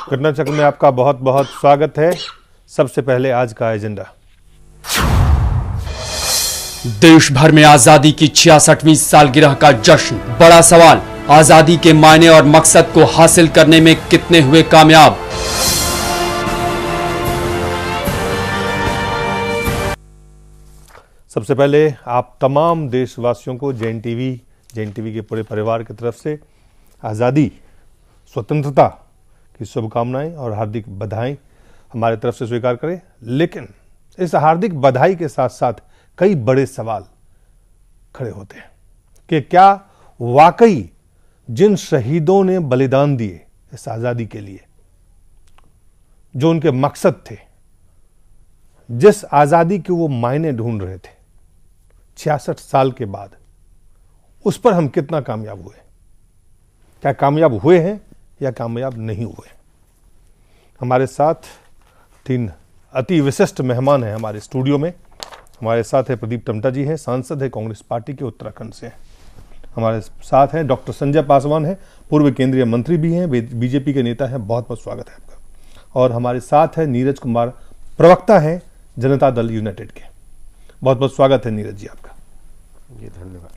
घटना चक्र में आपका बहुत बहुत स्वागत है। सबसे पहले आज का एजेंडा। देश भर में आजादी की 66वीं सालगिरह का जश्न। बड़ा सवाल, आजादी के मायने और मकसद को हासिल करने में कितने हुए कामयाब। सबसे पहले आप तमाम देशवासियों को जैन टीवी के पूरे परिवार की तरफ से आज़ादी, स्वतंत्रता की शुभकामनाएं और हार्दिक बधाई हमारे तरफ से स्वीकार करें। लेकिन इस हार्दिक बधाई के साथ साथ कई बड़े सवाल खड़े होते हैं कि क्या वाकई जिन शहीदों ने बलिदान दिए इस आज़ादी के लिए, जो उनके मकसद थे, जिस आज़ादी के वो मायने ढूंढ रहे थे 66 साल के बाद, उस पर हम कितना कामयाब हुए? क्या कामयाब हुए हैं या कामयाब नहीं हुए? हमारे साथ 3 अति विशिष्ट मेहमान हैं हमारे स्टूडियो में। हमारे साथ है प्रदीप टमटा जी हैं, सांसद है कांग्रेस पार्टी के, उत्तराखंड से हैं। हमारे साथ हैं डॉक्टर संजय पासवान हैं, पूर्व केंद्रीय मंत्री भी हैं, बीजेपी के नेता हैं। बहुत बहुत स्वागत है आपका। और हमारे साथ है नीरज कुमार, प्रवक्ता हैं जनता दल यूनाइटेड के। बहुत बहुत स्वागत है नीरज जी आपका। जी धन्यवाद।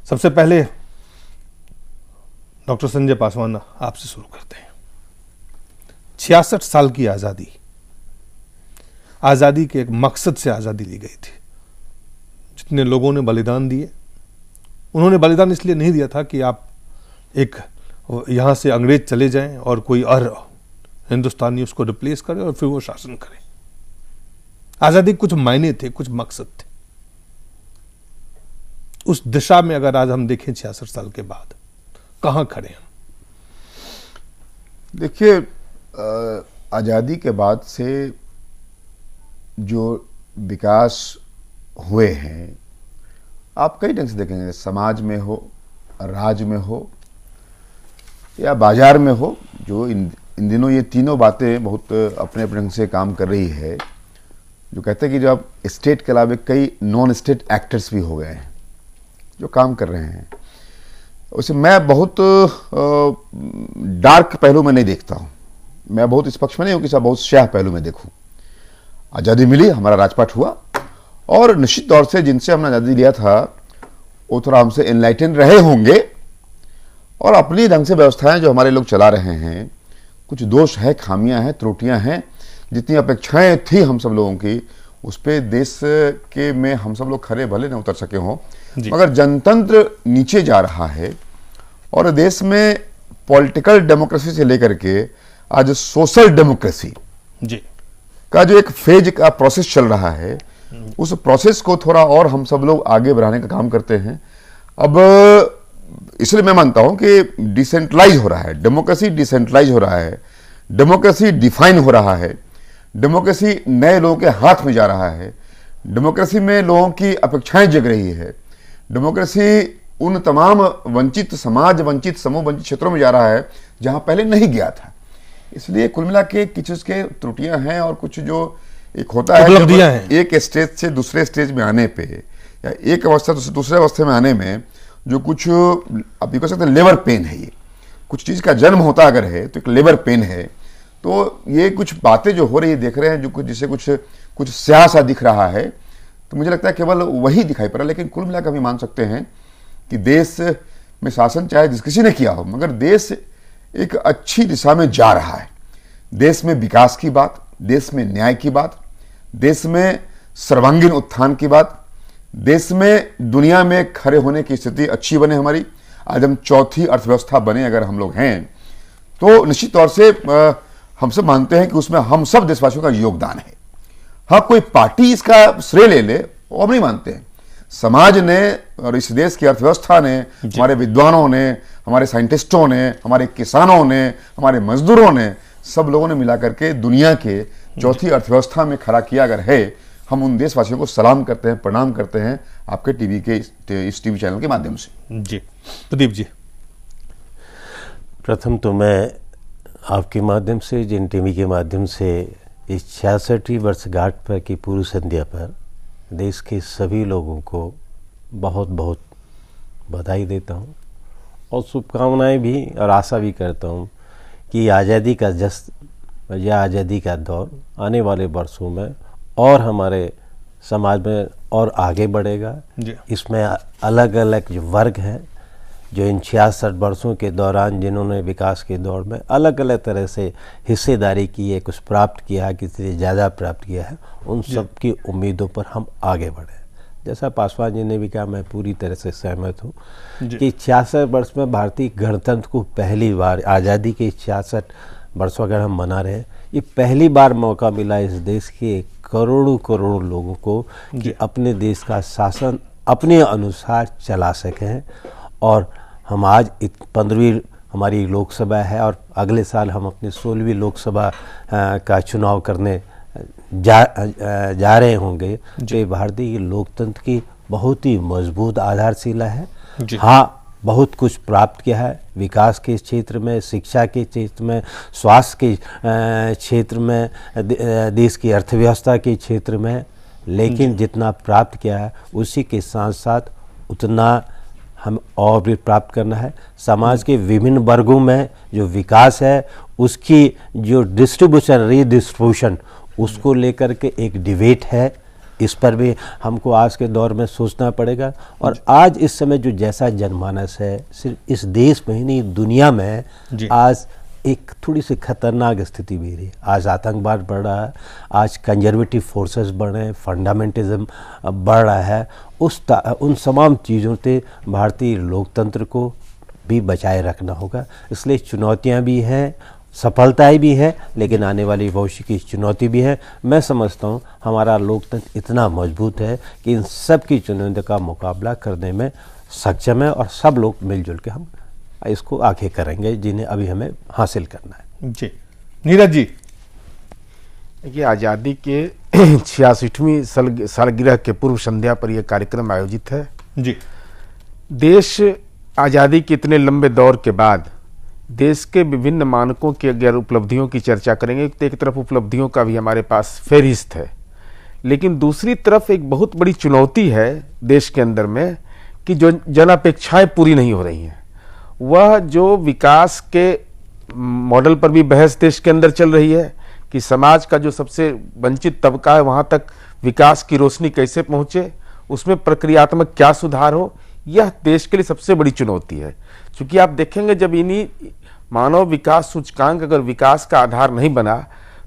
सबसे पहले डॉक्टर संजय पासवान, आपसे शुरू करते हैं। 66 साल की आज़ादी के एक मकसद से आज़ादी ली गई थी। जितने लोगों ने बलिदान दिए, उन्होंने बलिदान इसलिए नहीं दिया था कि आप एक यहाँ से अंग्रेज चले जाएं और कोई और हिंदुस्तानी उसको रिप्लेस करे और फिर वो शासन करे। आज़ादी कुछ मायने थे, कुछ मकसद थे। उस दिशा में अगर आज हम देखें 66 साल के बाद, कहाँ खड़े हैं? देखिए, आज़ादी के बाद से जो विकास हुए हैं, आप कई ढंग से देखेंगे, समाज में हो, राज्य में हो या बाजार में हो, जो इन दिनों ये तीनों बातें बहुत अपने अपने ढंग से काम कर रही है। जो कहते हैं कि जो अब स्टेट के अलावा कई नॉन स्टेट एक्टर्स भी हो गए हैं जो काम कर रहे हैं। उसे मैं बहुत डार्क पहलू में नहीं देखता हूँ। मैं बहुत इस पक्ष में नहीं हूँ कि सब बहुत स्याह पहलू में देखूँ। आज़ादी मिली, हमारा राजपाट हुआ, और निश्चित तौर से जिनसे हमने आज़ादी लिया था वो थोड़ा हमसे एनलाइटन रहे होंगे और अपनी ढंग से व्यवस्थाएं जो हमारे लोग चला रहे हैं, कुछ दोष है, खामियां हैं, त्रुटियां हैं। जितनी अपेक्षाएं थी हम सब लोगों की, उस पर देश के में हम सब लोग खरे भले न उतर सके हों, मगर जनतंत्र नीचे जा रहा है और देश में पॉलिटिकल डेमोक्रेसी से लेकर के आज सोशल डेमोक्रेसी का जो एक फेज का प्रोसेस चल रहा है, उस प्रोसेस को थोड़ा और हम सब लोग आगे बढ़ाने का काम करते हैं। अब इसलिए मैं मानता हूं कि डिसेंट्रलाइज हो रहा है, डेमोक्रेसी डिसेंट्रलाइज हो रहा है, डेमोक्रेसी डिफाइन हो रहा है, डेमोक्रेसी नए लोगों के हाथ में जा रहा है, डेमोक्रेसी में लोगों की अपेक्षाएं जग रही है, डेमोक्रेसी उन तमाम वंचित समाज, वंचित समूह, वंचित क्षेत्रों में जा रहा है जहां पहले नहीं गया था। इसलिए कुल मिला के कुछ उसके त्रुटियां हैं और कुछ जो एक होता है एक स्टेज से दूसरे स्टेज में आने पे या एक अवस्था से दूसरे अवस्था में आने में जो कुछ आप कह सकते हैं लेबर पेन है। ये कुछ चीज का जन्म होता अगर है तो एक लेबर पेन है। तो ये कुछ बातें जो हो रही है, देख रहे हैं, जो कुछ जिसे कुछ स्याह सा दिख रहा है, तो मुझे लगता है केवल वही दिखाई पड़ा। लेकिन कुल मिलाकर भी मान सकते हैं कि देश में शासन चाहे जिस किसी ने किया हो, मगर देश एक अच्छी दिशा में जा रहा है। देश में विकास की बात, देश में न्याय की बात, देश में सर्वांगीण उत्थान की बात, देश में दुनिया में खड़े होने की स्थिति अच्छी बने हमारी। आज हम चौथी अर्थव्यवस्था बने अगर हम लोग हैं, तो निश्चित तौर से हम सब मानते हैं कि उसमें हम सब देशवासियों का योगदान है। हाँ, कोई पार्टी इसका श्रेय ले ले वो हम नहीं मानते हैं। समाज ने और इस देश की अर्थव्यवस्था ने, हमारे विद्वानों ने, हमारे साइंटिस्टों ने, हमारे किसानों ने, हमारे मजदूरों ने, सब लोगों ने मिलाकर के दुनिया के चौथी अर्थव्यवस्था में खड़ा किया अगर है। हम उन देशवासियों को सलाम करते हैं, प्रणाम करते हैं आपके टीवी के इस टीवी चैनल के माध्यम से। जी प्रदीप जी। प्रथम तो मैं आपके माध्यम से, जिन टीवी के माध्यम से इस 66वीं वर्षगांठ पर की पूर्व संध्या पर देश के सभी लोगों को बहुत बहुत बधाई देता हूं और शुभकामनाएं भी और आशा भी करता हूं कि आज़ादी का जश्न या आज़ादी का दौर आने वाले वर्षों में और हमारे समाज में और आगे बढ़ेगा। इसमें अलग अलग जो वर्ग हैं, जो इन 66 वर्षों के दौरान जिन्होंने विकास के दौर में अलग अलग तरह से हिस्सेदारी की है, कुछ प्राप्त किया है, किसी ने ज़्यादा प्राप्त किया है, उन सब की उम्मीदों पर हम आगे बढ़े। जैसा पासवान जी ने भी कहा, मैं पूरी तरह से सहमत हूँ कि 66 वर्ष में भारतीय गणतंत्र को पहली बार, आज़ादी के 66 वर्षों अगर हम मना रहे हैं, ये पहली बार मौका मिला इस देश के करोड़ों करोड़ों लोगों को कि अपने देश का शासन अपने अनुसार चला सकें। और हम आज 15वीं हमारी लोकसभा है और अगले साल हम अपनी 16वीं लोकसभा का चुनाव करने जा रहे होंगे। तो भारतीय लोकतंत्र की बहुत ही मजबूत आधारशिला है। हाँ, बहुत कुछ प्राप्त किया है विकास के क्षेत्र में, शिक्षा के क्षेत्र में, स्वास्थ्य के क्षेत्र में, देश की अर्थव्यवस्था के क्षेत्र में, लेकिन जितना प्राप्त किया है उसी के साथ साथ उतना हम और भी प्राप्त करना है। समाज के विभिन्न वर्गों में जो विकास है उसकी जो डिस्ट्रीब्यूशन, रीडिस्ट्रीब्यूशन, उसको लेकर के एक डिबेट है। इस पर भी हमको आज के दौर में सोचना पड़ेगा। और आज इस समय जो जैसा जनमानस है, सिर्फ इस देश में ही नहीं दुनिया में आज एक थोड़ी सी खतरनाक स्थिति भी रही है। आज आतंकवाद बढ़ रहा है, आज कंजर्वेटिव फोर्सेस बढ़ रहे हैं, फंडामेंटलिज्म बढ़ रहा है। उन तमाम चीज़ों से भारतीय लोकतंत्र को भी बचाए रखना होगा। इसलिए चुनौतियां भी हैं, सफलताएं भी हैं, लेकिन आने वाली भविष्य की चुनौती भी है। मैं समझता हूँ हमारा लोकतंत्र इतना मजबूत है कि इन सब की चुनौतियों का मुकाबला करने में सक्षम है और सब लोग मिलजुल के हम इसको आगे करेंगे जिन्हें अभी हमें हासिल करना है। जी नीरज जी, देखिए, आज़ादी के 66वीं सालगिरह के पूर्व संध्या पर यह कार्यक्रम आयोजित है। जी, देश आज़ादी के इतने लंबे दौर के बाद देश के विभिन्न मानकों की अगर उपलब्धियों की चर्चा करेंगे तो एक तरफ उपलब्धियों का भी हमारे पास फेहरिस्त है, लेकिन दूसरी तरफ एक बहुत बड़ी चुनौती है देश के अंदर में कि जो जन अपेक्षाएं पूरी नहीं हो रही हैं। वह जो विकास के मॉडल पर भी बहस देश के अंदर चल रही है कि समाज का जो सबसे वंचित तबका है वहां तक विकास की रोशनी कैसे पहुंचे, उसमें प्रक्रियात्मक क्या सुधार हो, यह देश के लिए सबसे बड़ी चुनौती है। क्योंकि आप देखेंगे जब इन्हीं मानव विकास सूचकांक अगर विकास का आधार नहीं बना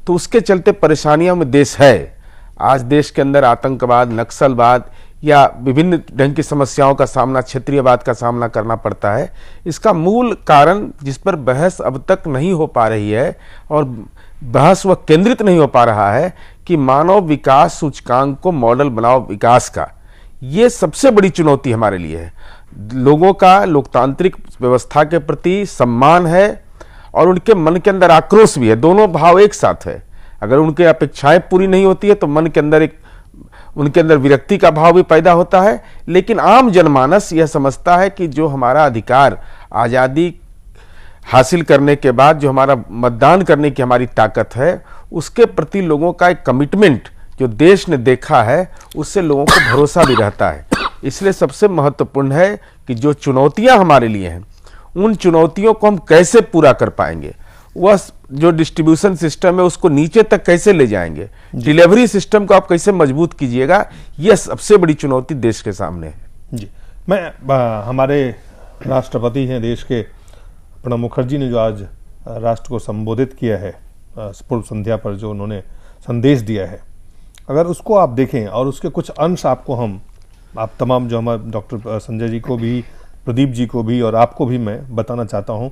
तो उसके चलते परेशानियों में देश है। आज देश के अंदर आतंकवाद, नक्सलवाद या विभिन्न ढंग की समस्याओं का सामना, क्षेत्रीयवाद का सामना करना पड़ता है। इसका मूल कारण जिस पर बहस अब तक नहीं हो पा रही है और बहस वह केंद्रित नहीं हो पा रहा है कि मानव विकास सूचकांक को मॉडल बनाओ विकास का, ये सबसे बड़ी चुनौती हमारे लिए है। लोगों का लोकतांत्रिक व्यवस्था के प्रति सम्मान है और उनके मन के अंदर आक्रोश भी है, दोनों भाव एक साथ है। अगर उनकी अपेक्षाएं पूरी नहीं होती है तो मन के अंदर उनके अंदर विरक्ति का भाव भी पैदा होता है। लेकिन आम जनमानस यह समझता है कि जो हमारा अधिकार आज़ादी हासिल करने के बाद जो हमारा मतदान करने की हमारी ताकत है, उसके प्रति लोगों का एक कमिटमेंट जो देश ने देखा है, उससे लोगों को भरोसा भी रहता है। इसलिए सबसे महत्वपूर्ण है कि जो चुनौतियां हमारे लिए हैं, उन चुनौतियों को हम कैसे पूरा कर पाएंगे, वह जो डिस्ट्रीब्यूशन सिस्टम है उसको नीचे तक कैसे ले जाएंगे, डिलीवरी सिस्टम को आप कैसे मजबूत कीजिएगा, यह सबसे बड़ी चुनौती देश के सामने है। जी, मैं हमारे राष्ट्रपति हैं देश के, प्रणब मुखर्जी ने जो आज राष्ट्र को संबोधित किया है पूर्व संध्या पर, जो उन्होंने संदेश दिया है, अगर उसको आप देखें और उसके कुछ अंश आपको आप तमाम जो हमारे डॉक्टर संजय जी को भी, प्रदीप जी को भी और आपको भी मैं बताना चाहता हूं।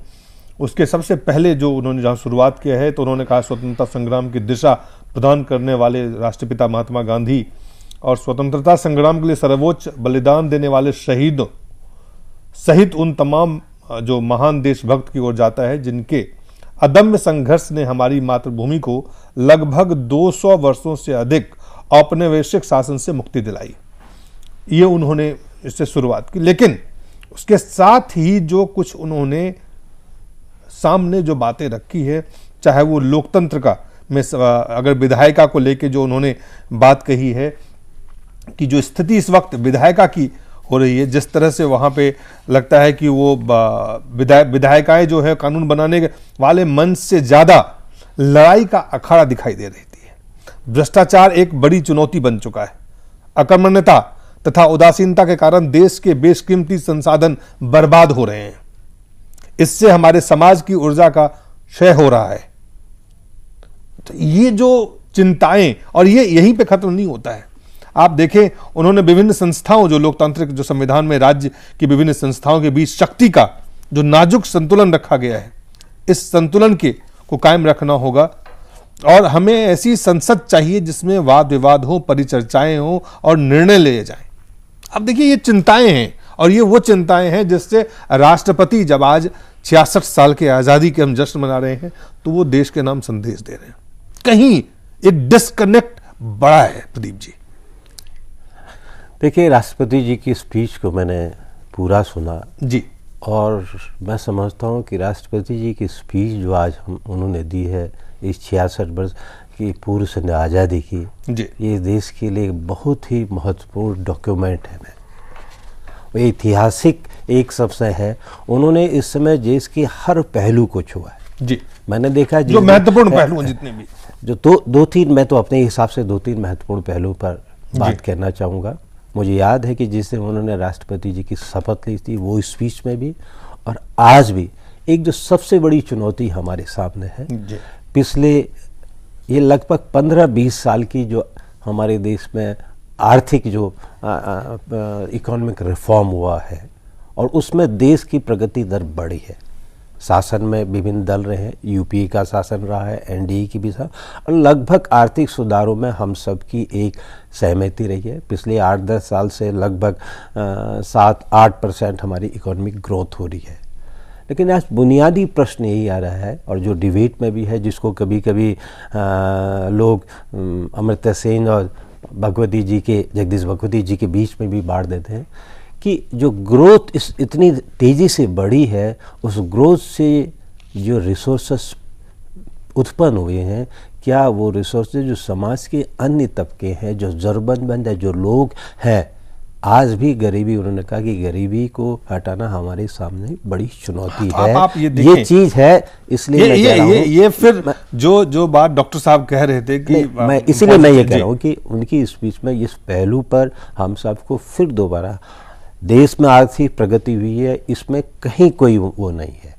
उसके सबसे पहले जो उन्होंने जहां शुरुआत किया है तो उन्होंने कहा स्वतंत्रता संग्राम की दिशा प्रदान करने वाले राष्ट्रपिता महात्मा गांधी और स्वतंत्रता संग्राम के लिए सर्वोच्च बलिदान देने वाले शहीदों सहित उन तमाम जो महान देशभक्त की ओर जाता है जिनके अदम्य संघर्ष ने हमारी मातृभूमि को लगभग 200 वर्षों से अधिक औपनिवेशिक शासन से मुक्ति दिलाई। ये उन्होंने इससे शुरुआत की, लेकिन उसके साथ ही जो कुछ उन्होंने सामने जो बातें रखी है, चाहे वो लोकतंत्र का में अगर विधायिका को लेके जो उन्होंने बात कही है कि जो स्थिति इस वक्त विधायिका की हो रही है, जिस तरह से वहाँ पे लगता है कि वो विधायिकाएं जो है कानून बनाने वाले मंच से ज़्यादा लड़ाई का अखाड़ा दिखाई दे रही है। भ्रष्टाचार एक बड़ी चुनौती बन चुका है। अकर्मण्यता तथा उदासीनता के कारण देश के बेशकीमती संसाधन बर्बाद हो रहे हैं। इससे हमारे समाज की ऊर्जा का क्षय हो रहा है। तो ये जो चिंताएं, और ये यहीं पे खत्म नहीं होता है। आप देखें, उन्होंने विभिन्न संस्थाओं, जो लोकतांत्रिक जो संविधान में राज्य की विभिन्न संस्थाओं के बीच शक्ति का जो नाजुक संतुलन रखा गया है, इस संतुलन को कायम रखना होगा। और हमें ऐसी संसद चाहिए जिसमें वाद विवाद हो, परिचर्चाएं हो और निर्णय लिए जाएं। अब देखिए, ये चिंताएं हैं, और ये वो चिंताएं हैं जिससे राष्ट्रपति जब आज 66 साल के आजादी के हम जश्न मना रहे हैं, तो वो देश के नाम संदेश दे रहे हैं। कहीं एक डिस्कनेक्ट बड़ा है। प्रदीप जी, देखिए, राष्ट्रपति जी की स्पीच को मैंने पूरा सुना जी, और मैं समझता हूँ कि राष्ट्रपति जी की स्पीच जो आज उन्होंने दी है इस 66 वर्ष की पूर्व संध्या आज़ादी की जी, ये देश के लिए बहुत ही महत्वपूर्ण डॉक्यूमेंट है। वो ऐतिहासिक एक सबसे है। उन्होंने इस समय देश के हर पहलू को छुआ है जी। मैंने देखा जो महत्वपूर्ण पहलू जितने भी, जो दो तीन, मैं तो अपने हिसाब से 2-3 महत्वपूर्ण पहलुओं पर बात करना चाहूँगा। मुझे याद है कि जिस दिन उन्होंने राष्ट्रपति जी की शपथ ली थी, वो स्पीच में भी और आज भी, एक जो सबसे बड़ी चुनौती हमारे सामने है, पिछले ये लगभग 15-20 साल की जो हमारे देश में आर्थिक जो इकोनॉमिक रिफॉर्म हुआ है, और उसमें देश की प्रगति दर बढ़ी है। शासन में विभिन्न दल रहे हैं, यूपीए का शासन रहा है, एनडीए की भी, और लगभग आर्थिक सुधारों में हम सब की एक सहमति रही है। पिछले 8-10 साल से लगभग 7-8% हमारी इकोनॉमिक ग्रोथ हो रही है। लेकिन आज बुनियादी प्रश्न यही आ रहा है, और जो डिबेट में भी है, जिसको कभी कभी लोग अमर्त्य सेन और भगवती जी के, जगदीश भगवती जी के बीच में भी बांट देते हैं कि जो ग्रोथ इतनी तेज़ी से बढ़ी है, उस ग्रोथ से जो रिसोर्सेस उत्पन्न हुए हैं, क्या वो रिसोर्सेज जो समाज के अन्य तबके हैं, जो ज़रूरतमंद है, जो लोग हैं, आज भी गरीबी, उन्होंने कहा कि गरीबी को हटाना हमारे सामने बड़ी चुनौती है। आप ये चीज़ है, इसलिए मैं कह रहा हूँ, ये फिर जो बात डॉक्टर साहब कह रहे थे कि मैं इसीलिए मैं ये कह रहा हूँ कि उनकी स्पीच में इस पहलू पर हम सबको फिर दोबारा, देश में आर्थिक प्रगति हुई है, इसमें कहीं कोई वो नहीं है।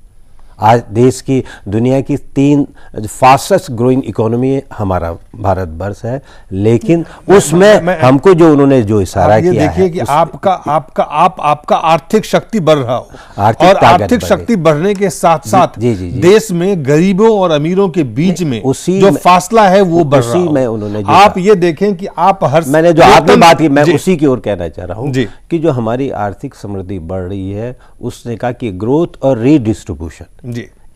आज देश की, दुनिया की 3 फास्टेस्ट ग्रोइंग इकोनॉमी हमारा भारत वर्ष है, लेकिन उसमें हमको जो उन्होंने जो इशारा किया है, देखिए कि आपका आर्थिक शक्ति बढ़ रहा हो, और आर्थिक शक्ति बढ़ने के साथ साथ देश में गरीबों और अमीरों के बीच में जो फासला है वो बढ़ रहा है। उन्होंने आप ये देखें कि आप हर, मैंने जो आपने बात की, मैं उसी की ओर कहना चाह रहा हूँ कि जो हमारी आर्थिक समृद्धि बढ़ रही है, उसने कहा कि ग्रोथ और रीडिस्ट्रीब्यूशन,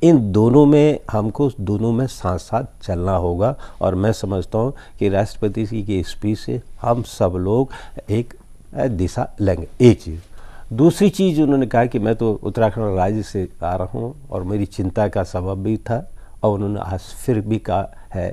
इन दोनों में हमको दोनों में साथ साथ चलना होगा। और मैं समझता हूँ कि राष्ट्रपति जी की स्पीच से हम सब लोग एक दिशा लेंगे। एक चीज़, दूसरी चीज़ उन्होंने कहा कि मैं तो उत्तराखंड राज्य से आ रहा हूँ और मेरी चिंता का सबब भी था, और उन्होंने आज फिर भी कहा है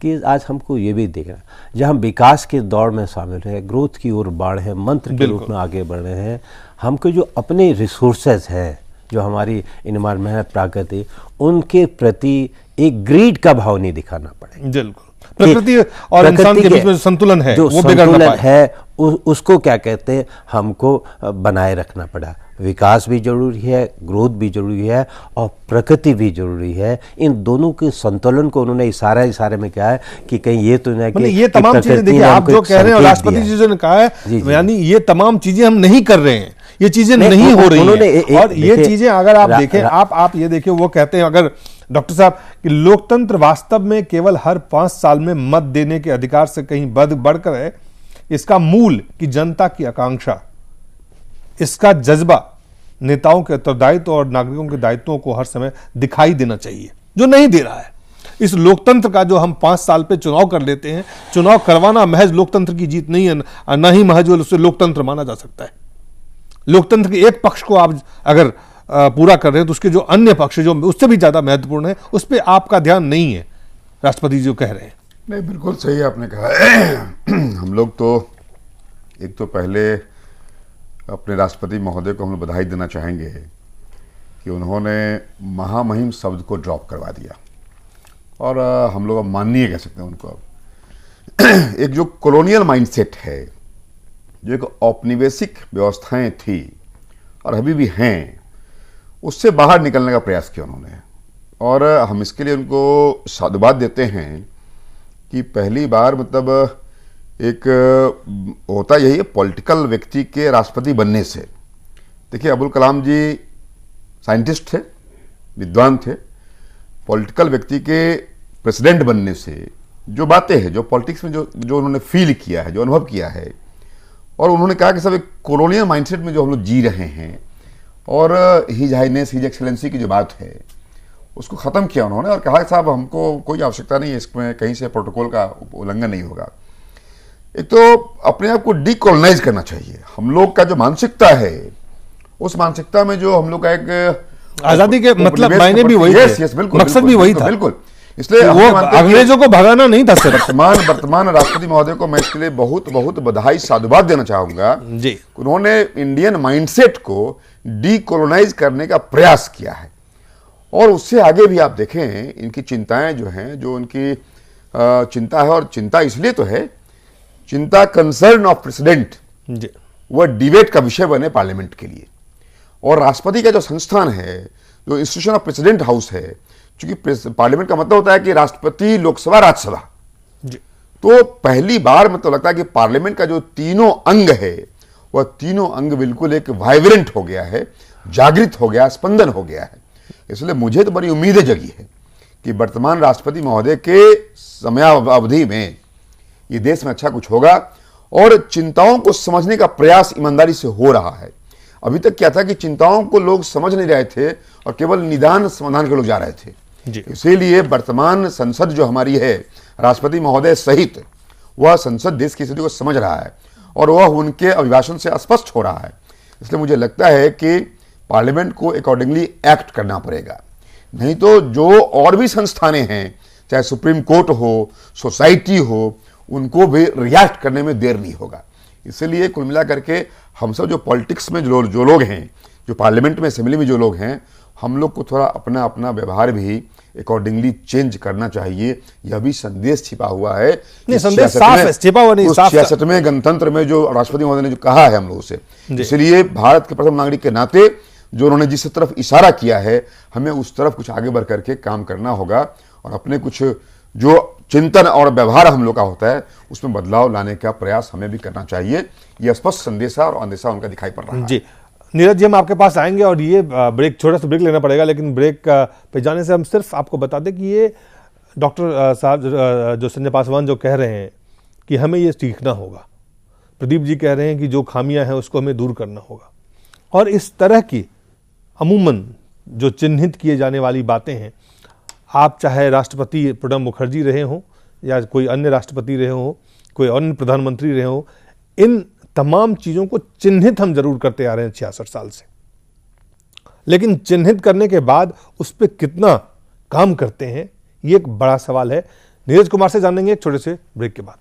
कि आज हमको ये भी देखना, जब हम विकास के दौर में शामिल हैं, ग्रोथ की ओर बढ़ रहे हैं, मंत्र के रूप में आगे बढ़ रहे हैं, हमको जो अपने रिसोर्सेज हैं, जो हमारी इन्वायरमेंट, प्रकृति, उनके प्रति एक ग्रीड का भाव नहीं दिखाना पड़ेगा। बिल्कुल, प्रकृति और इंसान के बीच में संतुलन है, जो संतुलन है, उसको क्या कहते हैं, हमको बनाए रखना पड़ा। विकास भी जरूरी है, ग्रोथ भी जरूरी है, और प्रकृति भी जरूरी है। इन दोनों के संतुलन को उन्होंने इशारे में कहा है कि कहीं ये तो नहीं कि ये तमाम चीजें, देखिए आप जो कह रहे हैं, राष्ट्रपति जी ने कहा है, यानी ये तमाम चीजें हम नहीं कर रहे हैं, ये चीजें नहीं हो रही हैं। और ये चीजें अगर आप देखें, आप ये देखिए, वो कहते हैं, अगर डॉक्टर साहब, कि लोकतंत्र वास्तव में केवल हर 5 साल में मत देने के अधिकार से कहीं बढ़कर है। इसका मूल कि जनता की आकांक्षा, इसका जज्बा, नेताओं के उत्तरदायित्व और नागरिकों के दायित्वों को हर समय दिखाई देना चाहिए, जो नहीं दे रहा है। इस लोकतंत्र का जो हम 5 साल पे चुनाव कर लेते हैं, चुनाव करवाना महज लोकतंत्र की जीत नहीं है, न ही महज उसे लोकतंत्र माना जा सकता है। लोकतंत्र के एक पक्ष को आप अगर पूरा कर रहे हैं, तो उसके जो अन्य पक्ष जो उससे भी ज्यादा महत्वपूर्ण है, उस पर आपका ध्यान नहीं है। राष्ट्रपति जी जो कह रहे हैं, नहीं, बिल्कुल सही आपने कहा। हम लोग तो एक तो पहले अपने राष्ट्रपति महोदय को हम लोग बधाई देना चाहेंगे कि उन्होंने महामहिम शब्द को ड्रॉप करवा दिया और हम लोग अब माननीय कह सकते हैं उनको। अब एक जो कॉलोनियल माइंडसेट है, जो एक औपनिवेशिक व्यवस्थाएं थी और अभी भी हैं, उससे बाहर निकलने का प्रयास किया उन्होंने और हम इसके लिए उनको साधुवाद देते हैं कि पहली बार मतलब एक होता यही है पॉलिटिकल व्यक्ति के राष्ट्रपति बनने से। देखिए, अबुल कलाम जी साइंटिस्ट थे, विद्वान थे, पॉलिटिकल व्यक्ति के प्रेसिडेंट बनने से जो बातें हैं, जो पॉलिटिक्स में जो उन्होंने फील किया है, जो अनुभव किया है, और उन्होंने कहा कि सब एक कॉलोनियल माइंडसेट में जो हम लोग जी रहे हैं और हिज हाइनेस हिज एक्सेलेंसी की जो बात है उसको ख़त्म किया उन्होंने और कहा कि साहब हमको कोई आवश्यकता नहीं है, इसमें कहीं से प्रोटोकॉल का उल्लंघन नहीं होगा। एक तो अपने आप को डीकोलोनाइज करना चाहिए। हम लोग का जो मानसिकता है, उस मानसिकता में जो हम लोग का एक आजादी के मतलब मायने भी वही थे, मकसद भी वही था, बिल्कुल। इसलिए वो अंग्रेजों को भगाना नहीं था सिर्फ। वर्तमान राष्ट्रपति महोदय को मैं इसके लिए बहुत बहुत बधाई साधुवाद देना चाहूंगा जी। उन्होंने इंडियन माइंडसेट को डीकोलोनाइज करने का प्रयास किया है और उससे आगे भी आप देखें इनकी चिंताएं जो हैं, जो उनकी चिंता है, और चिंता इसलिए तो है, चिंता कंसर्न ऑफ प्रेसिडेंट वह डिबेट का विषय बने पार्लियामेंट के लिए। और राष्ट्रपति का जो संस्थान है, जो इंस्टीट्यूशन ऑफ प्रेसिडेंट हाउस है, चूंकि पार्लियामेंट का मतलब होता है कि राष्ट्रपति, लोकसभा, राज्यसभा, तो पहली बार मतलब लगता है कि पार्लियामेंट का जो तीनों अंग है वह तीनों अंग बिल्कुल एक वाइब्रेंट हो गया है, जागृत हो गया, स्पंदन हो गया है। इसलिए मुझे तो बड़ी उम्मीदें जगी है कि वर्तमान राष्ट्रपति महोदय के समयावधि में ये देश में अच्छा कुछ होगा और चिंताओं को समझने का प्रयास ईमानदारी से हो रहा है। अभी तक क्या था कि चिंताओं को लोग समझ नहीं रहे थे और केवल निदान समाधान के लोग जा रहे थे। इसीलिए वर्तमान संसद जो हमारी है, राष्ट्रपति महोदय सहित, वह संसद देश की स्थिति को समझ रहा है और वह उनके अभिभाषण से स्पष्ट हो रहा है। इसलिए मुझे लगता है कि पार्लियामेंट को अकॉर्डिंगली एक्ट करना पड़ेगा, नहीं तो जो और भी संस्थानें हैं, चाहे सुप्रीम कोर्ट हो, सोसाइटी हो, उनको भी रिएक्ट करने में देर नहीं होगा। इसलिए कुल मिला करके हम सब जो पॉलिटिक्स में जो लोग हैं, जो पार्लियामेंट में, असेंबली में जो लोग हैं, हम लोग को थोड़ा अपना अपना व्यवहार भी अकॉर्डिंगली चेंज करना चाहिए। यह भी संदेश छिपा हुआ है। नहीं, संदेश साफ है, छिपा हुआ नहीं, साफ। 66 में गणतंत्र में जो राष्ट्रपति महोदय ने जो कहा है हम लोगों से, इसलिए भारत के प्रथम नागरिक के नाते जो उन्होंने जिस तरफ इशारा किया है, हमें उस तरफ कुछ आगे बढ़ करके काम करना होगा और अपने कुछ जो चिंतन और व्यवहार हम लोग का होता है उसमें बदलाव लाने का प्रयास हमें भी करना चाहिए। यह स्पष्ट संदेशा और अंदेशा उनका दिखाई पड़ रहा है। जी नीरज जी, हम आपके पास आएंगे और ये ब्रेक, छोटा सा ब्रेक लेना पड़ेगा, लेकिन ब्रेक पे जाने से हम सिर्फ आपको बता दें कि ये डॉक्टर साहब जो संजय पासवान जो कह रहे हैं कि हमें ये सीखना होगा, प्रदीप जी कह रहे हैं कि जो खामियां हैं उसको हमें दूर करना होगा, और इस तरह की अमूमन जो चिन्हित किए जाने वाली बातें हैं, आप चाहे राष्ट्रपति प्रणब मुखर्जी रहे हों या कोई अन्य राष्ट्रपति रहे हों, कोई अन्य प्रधानमंत्री रहे हों, इन तमाम चीज़ों को चिन्हित हम जरूर करते आ रहे हैं 66 साल से, लेकिन चिन्हित करने के बाद उस पर कितना काम करते हैं, ये एक बड़ा सवाल है। नीरज कुमार से जानेंगे एक छोटे से ब्रेक के बाद।